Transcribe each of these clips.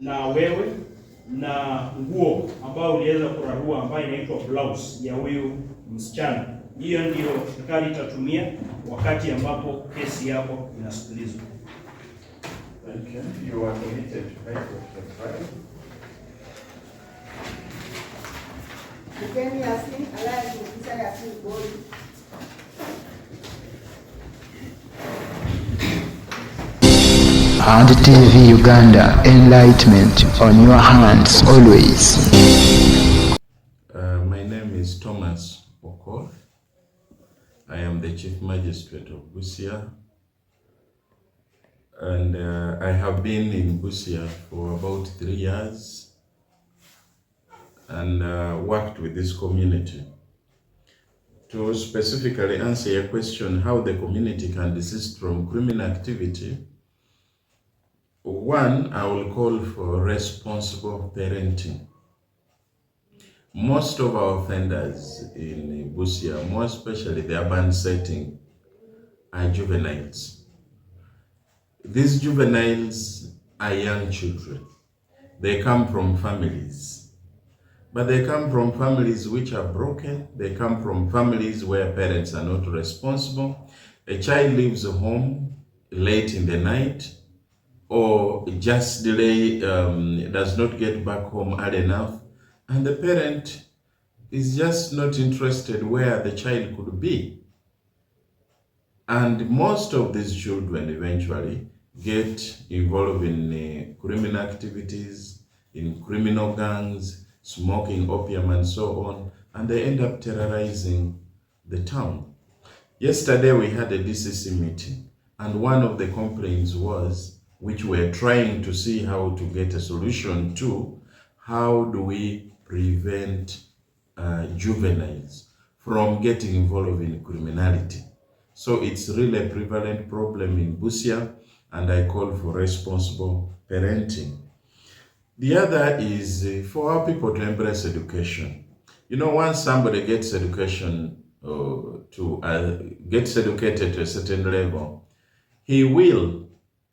na wewe na nguo ambayo uliweza kurarua ambayo inaitwa blouse ya huyu msichana. Hiyo ndio serikali itatumia wakati ambapo kesi yako inasikilizwa. You are committed to pay for the trial. And TV Uganda, enlightenment on your hands always. My name is Thomas Okor. I am the Chief Magistrate of Busia, and I have been in Busia for about 3 years and worked with this community. To specifically answer your question, how the community can desist from criminal activity, one, I will call for responsible parenting. Most of our offenders in Busia, more especially the urban setting, are juveniles. These juveniles are young children. They come from families, but they come from families which are broken. They come from families where parents are not responsible. A child leaves home late in the night, or just does not get back home early enough, and the parent is just not interested where the child could be. And most of these children eventually get involved in criminal activities, in criminal gangs, smoking opium and so on, and they end up terrorizing the town. Yesterday we had a DCC meeting, and one of the complaints was, which we're trying to see how to get a solution to, how do we prevent juveniles from getting involved in criminality. So it's really a prevalent problem in Busia, and I call for responsible parenting. The other is for our people to embrace education. You know, once somebody gets education, gets educated to a certain level, he will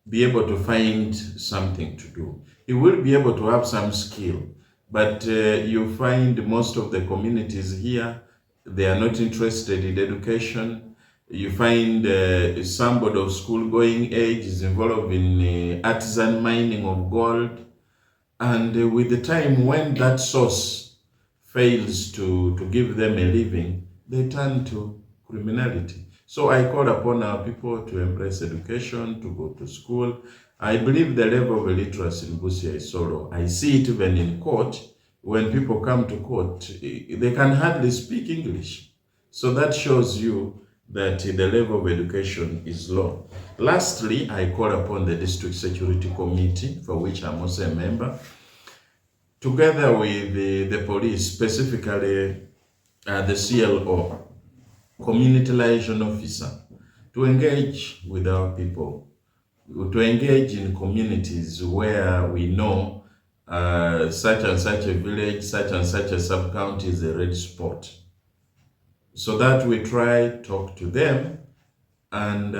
be able to find something to do. He will be able to have some skill, but you find most of the communities here, they are not interested in education. You find somebody of school-going age is involved in artisan mining of gold, and with the time when that source fails to give them a living, they turn to criminality. So I call upon our people to embrace education, to go to school. I believe the level of illiteracy in Busia is so low. I see it even in court. When people come to court, they can hardly speak English. So that shows you that the level of education is low. Lastly, I call upon the District Security Committee, for which I'm also a member, together with the police, specifically the CLO, Community Liaison Officer, to engage with our people, to engage in communities where we know such and such a village, such and such a sub-county is a red spot, so that we try talk to them, and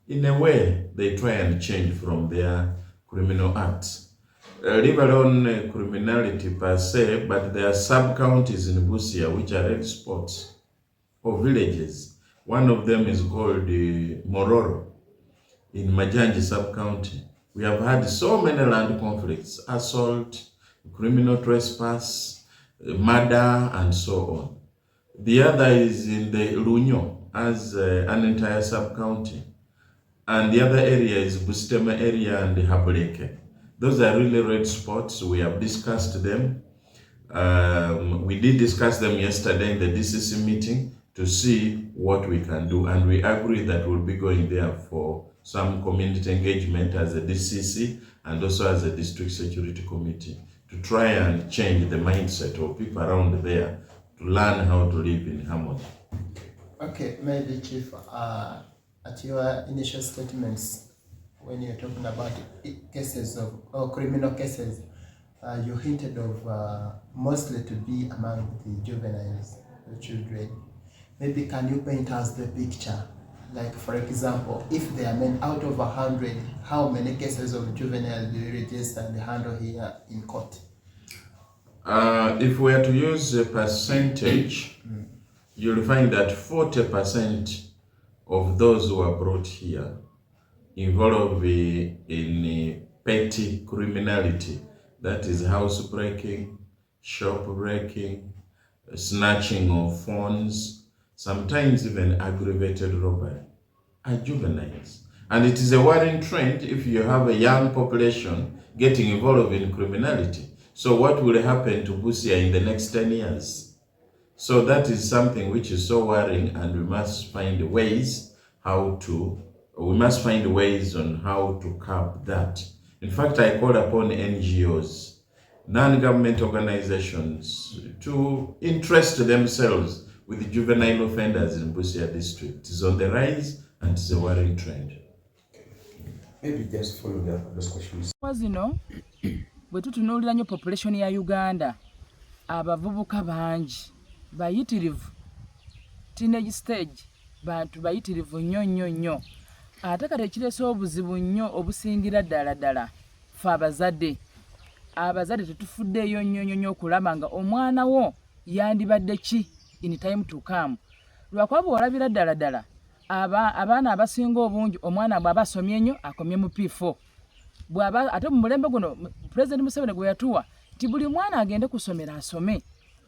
in a way they try and change from their criminal acts. Leave alone criminality per se, but there are sub-counties in Busia which are red spots, or villages. One of them is called Mororo in Majanji sub-county. We have had so many land conflicts, assault, criminal trespass, murder, and so on. The other is in the Lunyo as an entire sub-county. And the other area is Bustema area and Habuleke. Those are really red spots. We have discussed them. We did discuss them yesterday in the DCC meeting to see what we can do, and we agree that we'll be going there for some community engagement as a DCC and also as a District Security Committee to try and change the mindset of people around there to learn how to live in harmony. Okay, maybe Chief, at your initial statements, when you're talking about cases of criminal cases, you hinted of mostly to be among the juveniles, the children. Maybe can you paint us the picture, Like for example, if there are many out of 100, how many cases of juvenile do you register and handle here in court? If we are to use a percentage, you'll find that 40% of those who are brought here involved in petty criminality, that is housebreaking, shop breaking, snatching of phones, sometimes even aggravated robbery, are juveniles. And it is a worrying trend if you have a young population getting involved in criminality. So what will happen to Busia in the next 10 years? So that is something which is so worrying, and we must find ways on how to curb that. In fact, I call upon NGOs, non-government organizations, to interest themselves with juvenile offenders in Busia district. It is on the rise and it's a worrying trend. Maybe just following up on those questions. Zino bwe tutunuulira nnyo population ya Uganda, abavubuka bangi bayitirivu, teenage stage, bantu bayitirivu nnyo. Ate kati ekireese obuzibu nnyo obusingira ddala ffe abazadde tetufuddeeyo nnyo okulaba nga omwana wo yandibadde ki in time to come. Lwakuba bw'olabira ddala abaana abasinga obungi omwana bw'aba asomye nnyo akomye mu P4. Ate mu mulembe guno President Museveni gwe yatuwa nti buli mwana agende kusomera asome.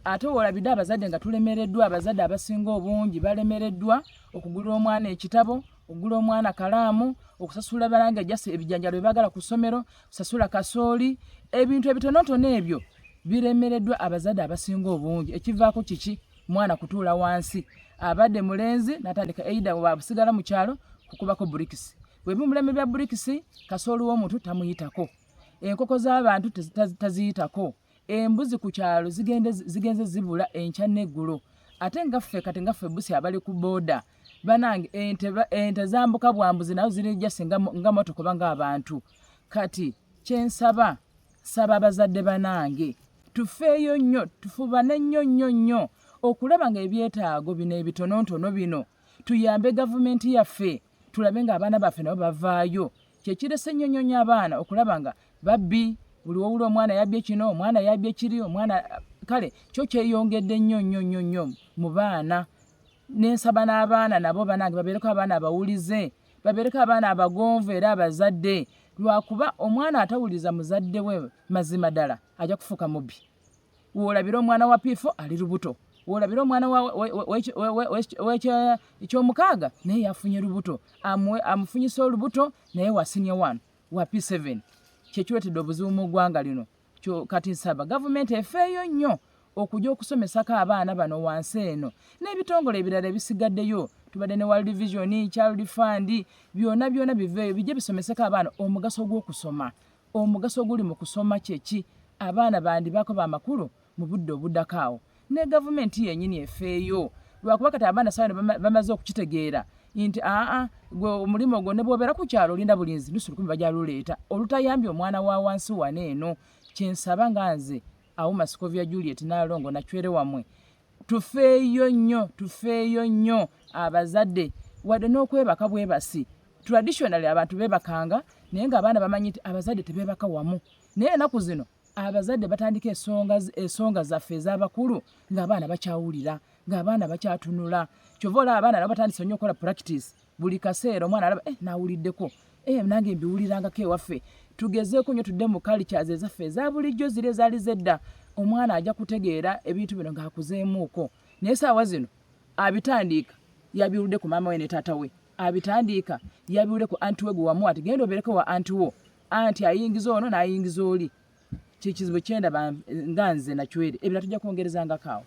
Ate olabidde abazadde nga tulemereddwa, abazadde abasinga obungi balemereddwa okugulira omwana ekitabo, okugula omwana kalaamu, okusasula balanga jase ebijanjalo ebagala ku ssomero, kusasula kasooli, ebintu ebitonotono ebyo biremereddwa abazadde abasinga obungi. Ekivaako kiki? Mwana kutuula wansi, abadde mulenzi natandika eida wabusigala mu kyalo kukubako bricks. Bwe bimuleme bya bricks, kasooli w'omuntu tamuyitako, enkoko z'abantu taziyitako, embuzi ku kyalo zigenze zibula enkya n'eggulo. Ate ngaffe kati ngaffe Busia abali ku boda banange ente zambuka bwambuzi nazo ziri jase nga moto kubanga abantu. Kati kyensaba abazadde banange tufeeyo nnyo, tufubane nnyo okulaba nga ebyetaago bino ebitonotono bino tuyambe gavumenti yaffe, tulabe nga abaana baffe nabo bavaayo. Kyekirese nnyo abaana okulaba nga babbi, buli wowula omwana yabbye kino, omwana yabbye kiri, omwana kale kyo kyeyongedde nnyo mu baana. Nensaba n'abaana nabo banange babeereko abaana abawulize, babeereko abaana abagonvu era abazadde. Lwakuba omwana atawuliza muzadde we mazima ddala ajja kufuuka mubbi. Woolabira omwana wa P4 ali lubuto, woolabira omwana w'ekyomukaaga naye yafunye lubuto, amufunyisa olubuto naye wa senior 1 wa P7. Kyekiretedde obuzibu mu ggwanga lino. Kati nsaba gavumenti efeeyo nnyo okujja okusomesako abaana bano wansi eno, n'ebitongole ebirala ebisigaddeyo. Tubadde ne World Vision, Child Fund, byonna biveeyo bijje bisomeseko abaana omugaso gw'okusoma. Omugaso guli mu kusoma kyeki? Abaana bandibako b'amakulu mu budde obuddakaawo. Ne gavumenti yennyini efeeyo, lwakuba kati abaana saano bamaze okukitegeera nti gwe omulimu ogwo ne bw'obeera ku kyalo olinda bulinzi lusu 10 bajja luleeta olutayambye omwana wa wansi wano eno. Kyensaba nga nze Auma Scovia Juliet Nalongo na Chwere wamwe tufeeyo nnyo abazadde, wadde n'okwebaka bwebasi. Traditionally abantu beebakanga naye nga abaana bamanyi nti abazadde tebeebaka wamu. Naye ennaku zino abazadde batandika ensonga zaffe ez'abakulu ng'abaana bakyawulira, ng'abaana bakyatunula. Kyova olaba abaana nabo batandise nnyo okukola practice. Buli kaseera omwana alaba nawuliddeko, nange mbiwulirangako ewaffe. Tugezeeko nnyo tudde mu cultures ezaffe eza bulijjo ziri ezaali zedda. Omwana ajja kutegeera ebintu bino ng'akuzeemuuko. Naye saawa zino abitandiika yabiwulidde ku maama we ne taata we, abitandiika yabiwulidde ku anti we gwe wamuwa ati genda obeereko wa anti wo, anti ayingiza ono n'ayingiza oli. Kikizibu kyendaba nga nze na Chwere ebirala tujja kwongerezangako awo.